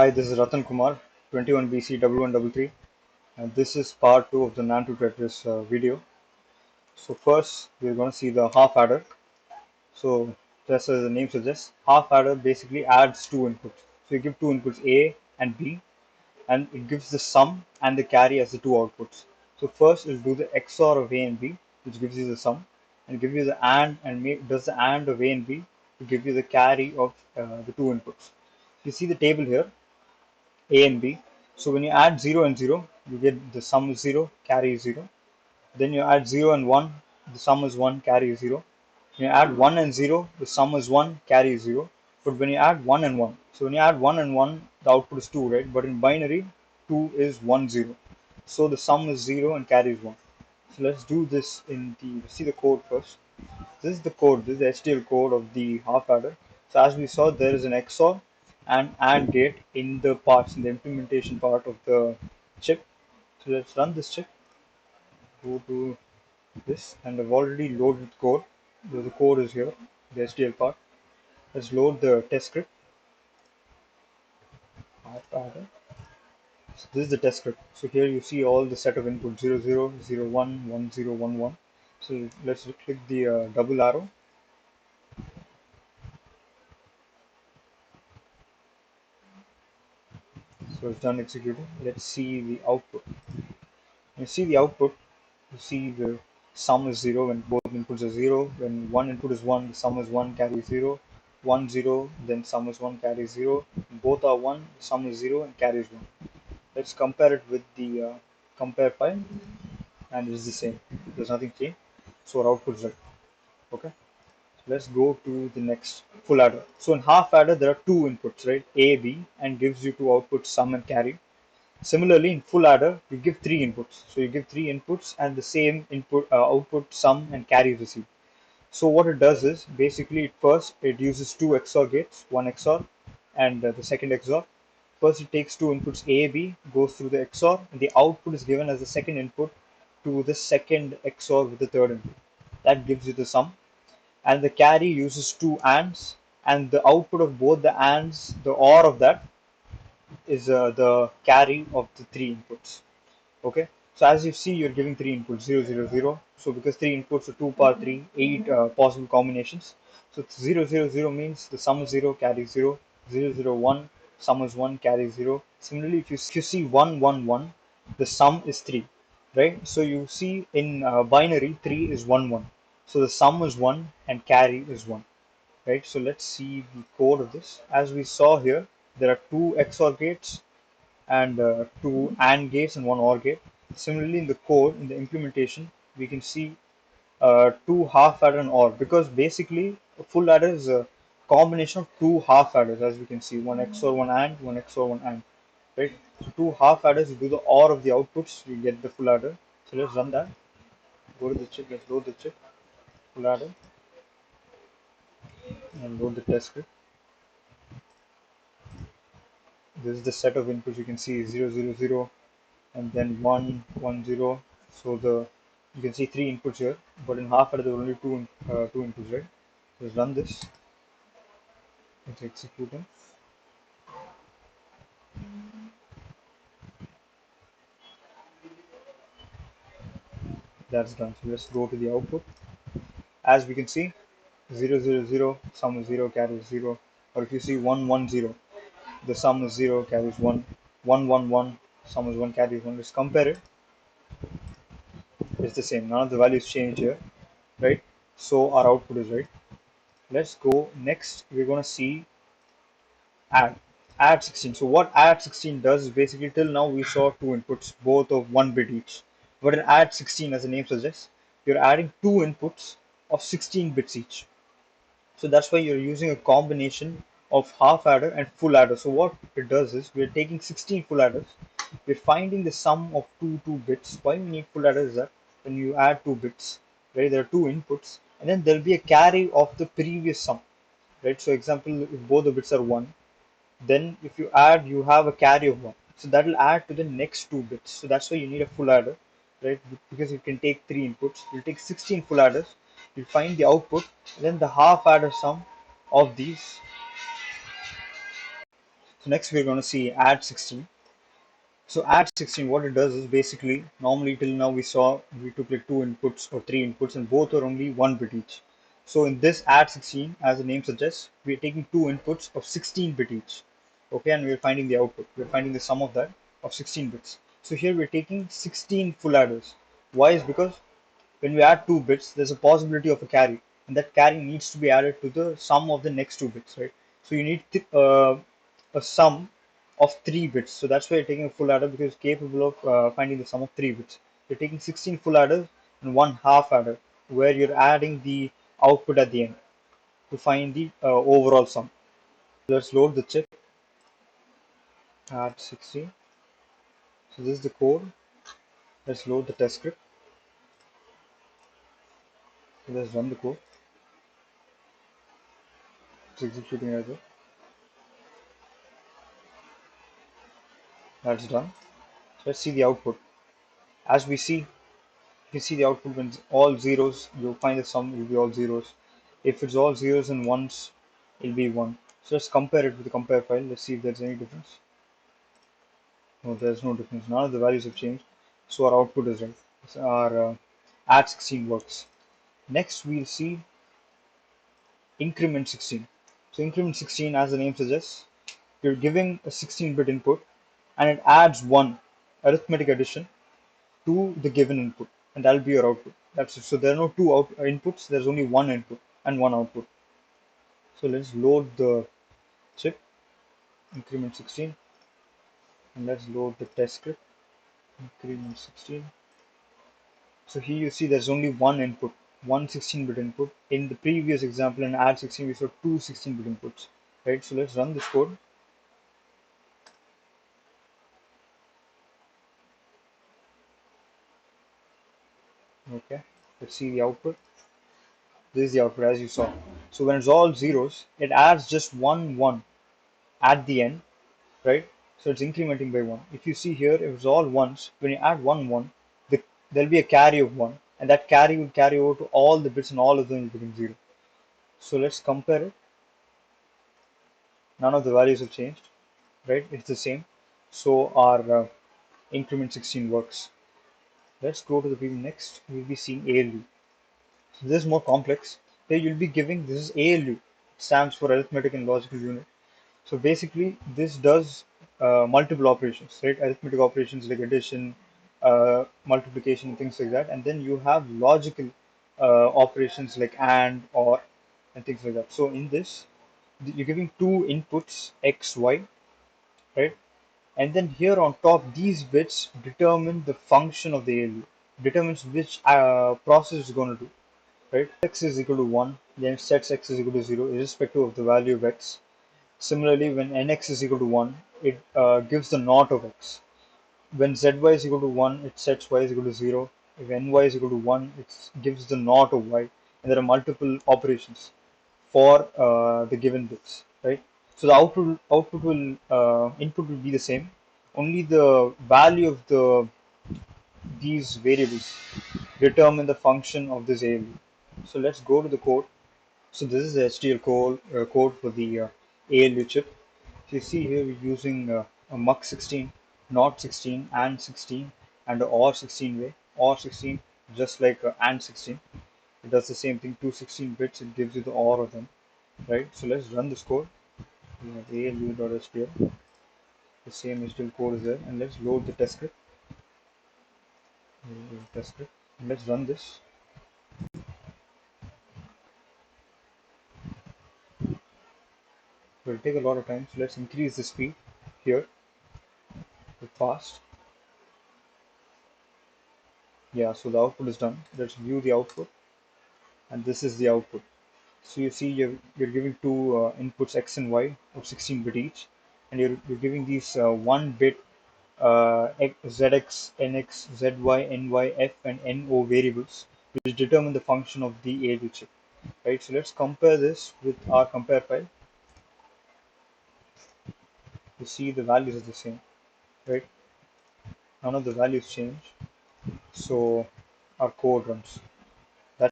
Hi, this is Rattan Kumar, 21BC 1133, and this is part 2 of the NAND2TETRIS video. So first, we're going to see the half adder. So just as the name suggests, half adder basically adds two inputs. So you give two inputs A and B, and it gives the sum and the carry as the two outputs. So first, it'll do the XOR of A and B, which gives you the sum, and give you the AND and does the AND of A and B to give you the carry of the two inputs. You see the table here, A and B. So when you add 0 and 0, you get the sum is 0, carry is 0. Then you add 0 and 1, the sum is 1, carry is 0. When you add 1 and 0, the sum is 1, carry is 0. But when you add 1 and 1, so when you add 1 and 1, the output is 2, right? But in binary, 2 is 1, 0. So the sum is 0 and carry is 1. So let's do this see the code first. This is the code, this is the HDL code of the half adder. So as we saw, there is an XOR and AND gate in the parts, in the implementation part of the chip. So let's run this chip, go to this, and I've already loaded code. The code is here, the HDL part. Let's load the test script, half adder. So this is the test script. So here you see all the set of input 0, 0, 0, 1, 1, 0, 1, 1. So let's click the double arrow. So it's done executing. Let's see the output. You see the output, you see the sum is 0 when both inputs are 0. When one input is 1, the sum is 1, carry 0. 1, 0, then sum is 1, carry 0. Both are 1, the sum is 0 and carries 1. Let's compare it with the compare file, and it is the same. There's nothing changed. So our output is right. Okay. Let's go to the next full adder. So in half adder, there are two inputs, right? A, B, and gives you two outputs, sum and carry. Similarly, in full adder, you give three inputs. So you give three inputs and the same output, sum, and carry received. So what it does is basically first it uses two XOR gates, one XOR and the second XOR. First it takes two inputs A, B, goes through the XOR, and the output is given as the second input to the second XOR with the third input. That gives you the sum. And the carry uses two ANDs, and the output of both the ANDs, the OR of that, is the carry of the three inputs. Okay, so as you see, you're giving three inputs 0, 0, 0. So because three inputs are 2 power 3, 8 possible combinations. So 0, 0, 0 means the sum is 0, carry 0. 0, 0, 1, sum is 1, carry 0. Similarly, if you see 1, 1, 1, the sum is 3, right? So you see in binary 3 is 1, 1. So the sum is 1 and carry is 1, right? So let's see the code of this. As we saw here, there are two XOR gates and two AND gates and one OR gate. Similarly, in the code, in the implementation, we can see two half adder and OR, because basically a full adder is a combination of two half adders, as we can see, one XOR, one AND, one XOR, one AND, right? So two half adders, you do the OR of the outputs, you get the full adder. So let's run that. Go to the chip, let's load the chip, full adder, and load the test script. This is the set of inputs. You can see 0, 0, 0, and then 1, 1, 0. So the you can see three inputs here, but in half adder there are only two inputs, right? Let's run this. It's executing. That's done. So let's go to the output. As we can see, 0, 0, 0, sum is 0, carries 0. Or if you see 1, 1, 0, the sum is 0, carries 1. 1, 1, 1, sum is 1, carries 1. Let's compare it. It's the same. None of the values change here, right? So our output is right. Let's go next. We're going to see add 16. So what add 16 does is basically, till now we saw two inputs, both of 1 bit each. But in add 16, as the name suggests, you're adding two inputs of 16 bits each. So that's why you're using a combination of half adder and full adder. So what it does is, we're taking 16 full adders, we're finding the sum of two bits. Why we need full adder is that when you add 2 bits, right, there are two inputs, and then there'll be a carry of the previous sum, right? So example, if both the bits are 1, then if you add, you have a carry of 1. So that will add to the next 2 bits. So that's why you need a full adder, right? Because you can take three inputs. You'll take 16 full adders. You'll find the output. Then the half adder sum of these So next we're going to see add 16. So add 16, what it does is basically, normally till now we saw we took like two inputs or three inputs and both are only one bit each. So in this add 16, as the name suggests, we are taking two inputs of 16 bit each. Okay, and we're finding the output. We're finding the sum of that of 16 bits. So here we're taking 16 full adders. Why is because when we add two bits, there's a possibility of a carry, and that carry needs to be added to the sum of the next two bits, right? So you need a sum of three bits. So that's why you're taking a full adder because it's capable of finding the sum of three bits. You're taking 16 full adders and one half adder, where you're adding the output at the end to find the overall sum. Let's load the chip. Add 16. So this is the code. Let's load the test script. So let's run the code. It's executing right there. That's done. So let's see the output. As we see, if you see the output when it's all zeros, you'll find the sum will be all zeros. If it's all zeros and ones, it'll be one. So let's compare it with the compare file. Let's see if there's any difference. No, there's no difference. None of the values have changed. So our output is right. So our add 16 works. Next, we'll see increment 16. So increment 16, as the name suggests, you're giving a 16-bit input and it adds one arithmetic addition to the given input, and that'll be your output. That's it. So there are no two inputs, there's only one input and one output. So let's load the chip, increment 16, and let's load the test script, increment 16. So here you see there's only one input, one 16-bit input. In the previous example in add 16, we saw two 16-bit inputs, right? So let's run this code. Okay, let's see the output. This is the output as you saw. So when it's all zeros, it adds just one at the end, right? So it's incrementing by one. If you see here, if it's all ones, when you add one, there'll be a carry of one, and that carry will carry over to all the bits, and all of them will become zero. So let's compare it. None of the values have changed, right? It's the same. So our increment 16 works. Let's go to the preview next. We'll be seeing ALU. So this is more complex. Here you'll be giving, this is ALU, stands for arithmetic and logical unit. So basically, this does multiple operations, right? Arithmetic operations like addition, multiplication, things like that. And then you have logical operations like AND, OR, and things like that. So in this, you're giving two inputs, X, Y, right? And then here on top, these bits determine the function of the ALU, determines which process is going to do, right? X is equal to 1, then it sets X is equal to 0, irrespective of the value of X. Similarly, when nx is equal to 1, it gives the not of x. When zy is equal to 1, it sets y is equal to 0. If ny is equal to 1, it gives the not of y. And there are multiple operations for the given bits, right? So the output will input will be the same. Only the value of these variables determine the function of this ALU. So let's go to the code. So this is the HDL code for the ALU chip. So you see here we're using a mux 16, not 16, and 16, and a or 16 way. Or 16, just like and 16. It does the same thing, two 16 bits, it gives you the or of them, right? So let's run this code. We have ALU.HDL. The same HDL code is there, and let's load the test script. Test script. And let's run this. It will take a lot of time, so let's increase the speed here fast. Yeah, so the output is done. Let's view the output, and this is the output. So you see you're giving two inputs x and y of 16-bit each, and you're giving these 1-bit zx, nx, zy, ny, f, and no variables, which determine the function of the ALU chip. Right. So let's compare this with our compare file. You see the values are the same, right? None of the values change. So our code runs.